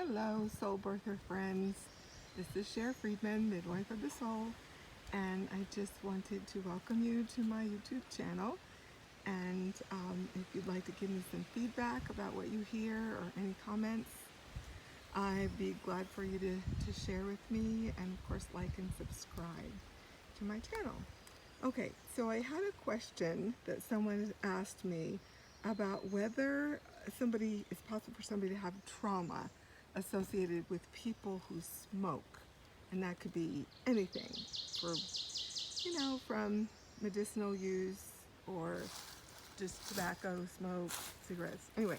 Hello, soul birther friends. This is Friedman, Midwife of the Soul, and I just wanted to welcome you to my YouTube channel. And if you'd like to give me some feedback about what you hear or any comments, I'd be glad for you to share with me, and of course like and subscribe to my channel. Okay, so I had a question that someone asked me about whether it's possible for somebody to have trauma associated with people who smoke. And that could be anything from medicinal use or just tobacco, smoke, cigarettes. Anyway,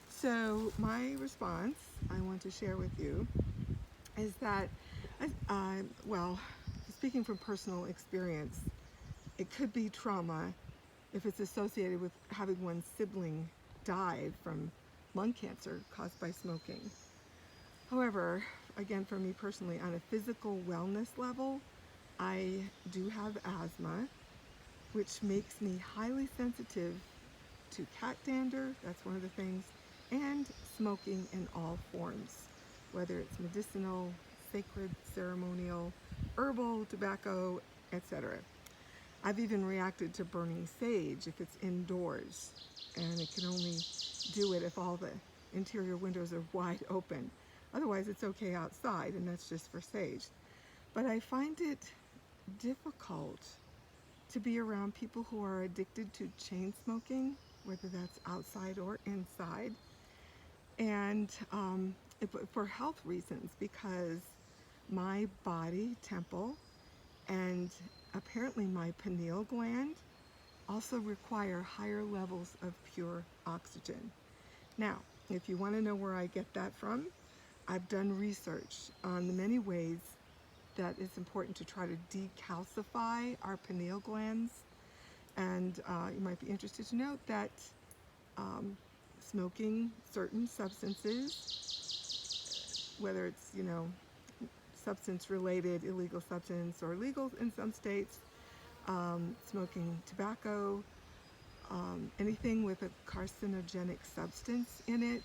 so my response I want to share with you is that, well, speaking from personal experience, it could be trauma if it's associated with having one's sibling die from lung cancer caused by smoking. However, again, for me personally, on a physical wellness level, I do have asthma, which makes me highly sensitive to cat dander, that's one of the things, and smoking in all forms, whether it's medicinal, sacred, ceremonial, herbal, tobacco, etc. I've even reacted to burning sage if it's indoors, and it can only do it if all the interior windows are wide open. Otherwise, it's okay outside, and that's just for sage. But I find it difficult to be around people who are addicted to chain smoking, whether that's outside or inside, and for health reasons, because my body temple and apparently my pineal gland also require higher levels of pure oxygen. Now, if you want to know where I get that from, I've done research on the many ways that it's important to try to decalcify our pineal glands, and you might be interested to note that smoking certain substances, whether it's substance related, illegal substance, or legal in some states, smoking tobacco, anything with a carcinogenic substance in it,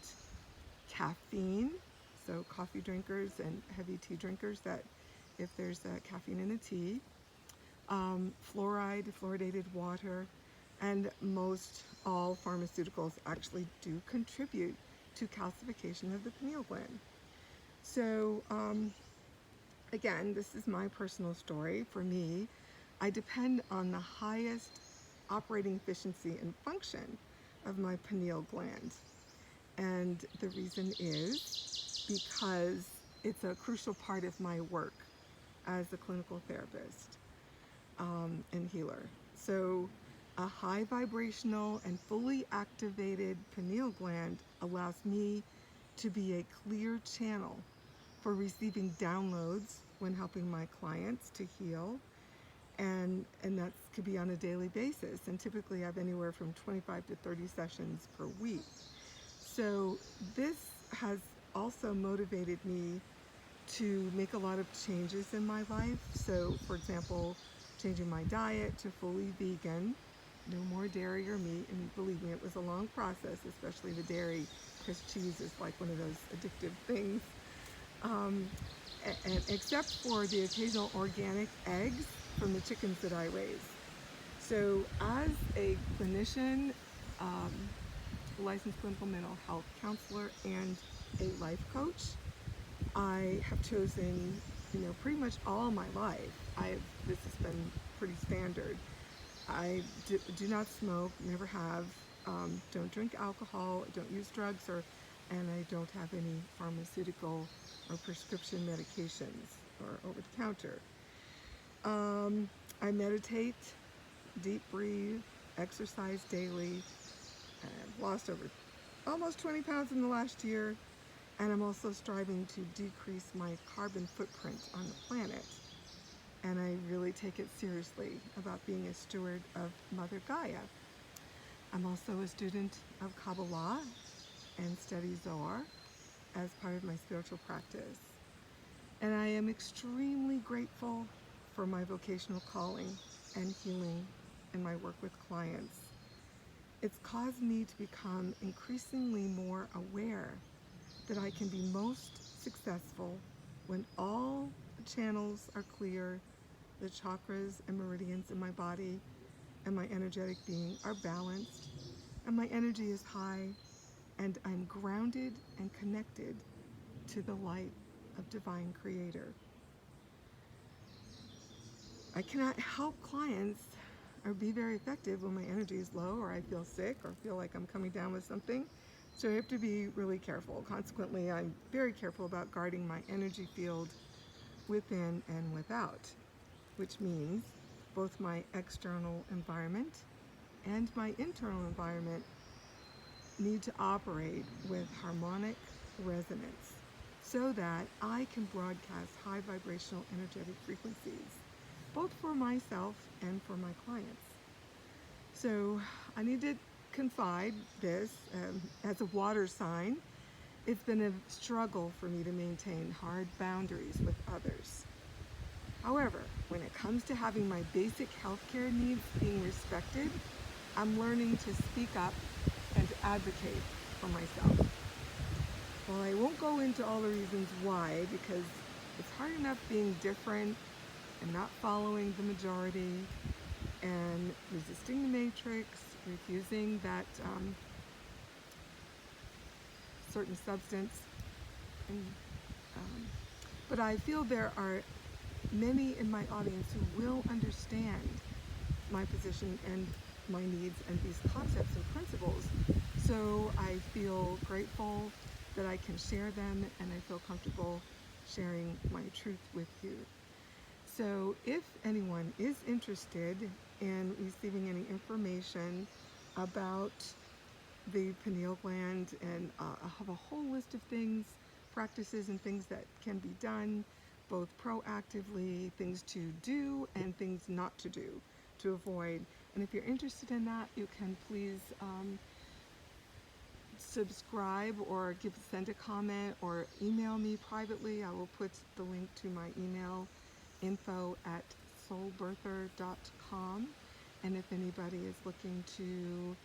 caffeine, so coffee drinkers and heavy tea drinkers, that if there's caffeine in a tea, fluoride, fluoridated water, and most all pharmaceuticals actually do contribute to calcification of the pineal gland. So again, this is my personal story. For me, I depend on the highest operating efficiency and function of my pineal gland. And the reason is because it's a crucial part of my work as a clinical therapist and healer. So a high vibrational and fully activated pineal gland allows me to be a clear channel for receiving downloads when helping my clients to heal, and that could be on a daily basis, and typically I have anywhere from 25 to 30 sessions per week. So this has also motivated me to make a lot of changes in my life. So for example, changing my diet to fully vegan, no more dairy or meat, and believe me, it was a long process, especially the dairy, because cheese is like one of those addictive things. And except for the occasional organic eggs from the chickens that I raise. So as a clinician, licensed clinical mental health counselor, and a life coach, I have chosen, pretty much all my life, this has been pretty standard. I do not smoke, never have, don't drink alcohol, don't use drugs, and I don't have any pharmaceutical or prescription medications or over the counter. I meditate, deep breathe, exercise daily. I've lost over almost 20 pounds in the last year, and I'm also striving to decrease my carbon footprint on the planet. And I really take it seriously about being a steward of Mother Gaia. I'm also a student of Kabbalah and study Zohar as part of my spiritual practice. And I am extremely grateful for my vocational calling and healing in my work with clients. It's caused me to become increasingly more aware that I can be most successful when all the channels are clear, the chakras and meridians in my body and my energetic being are balanced, and my energy is high, and I'm grounded and connected to the light of Divine Creator. I cannot help clients or be very effective when my energy is low, or I feel sick, or feel like I'm coming down with something. So I have to be really careful. Consequently, I'm very careful about guarding my energy field within and without, which means both my external environment and my internal environment need to operate with harmonic resonance so that I can broadcast high vibrational energetic frequencies, both for myself and for my clients. So I need to confide this as a water sign. It's been a struggle for me to maintain hard boundaries with others. However, when it comes to having my basic healthcare needs being respected, I'm learning to speak up and to advocate for myself. Well, I won't go into all the reasons why, because it's hard enough being different and not following the majority and resisting the matrix, refusing that certain substance. And, but I feel there are many in my audience who will understand my position and my needs and these concepts and principles. So I feel grateful that I can share them, and I feel comfortable sharing my truth with you. So if anyone is interested in receiving any information about the pineal gland, and I have a whole list of things, practices and things that can be done, both proactively, things to do and things not to do, to avoid. And if you're interested in that, you can please subscribe or send a comment or email me privately. I will put the link to my email, info@soulbirther.com. And if anybody is looking to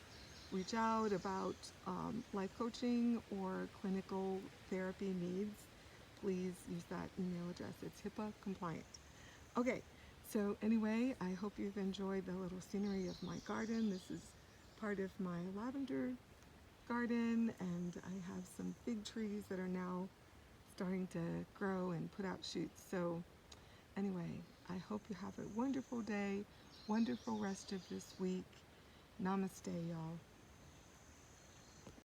reach out about life coaching or clinical therapy needs, please use that email address. It's HIPAA compliant. Okay, so anyway, I hope you've enjoyed the little scenery of my garden. This is part of my lavender garden, and I have some fig trees that are now starting to grow and put out shoots. So anyway, I hope you have a wonderful day, wonderful rest of this week. Namaste, y'all.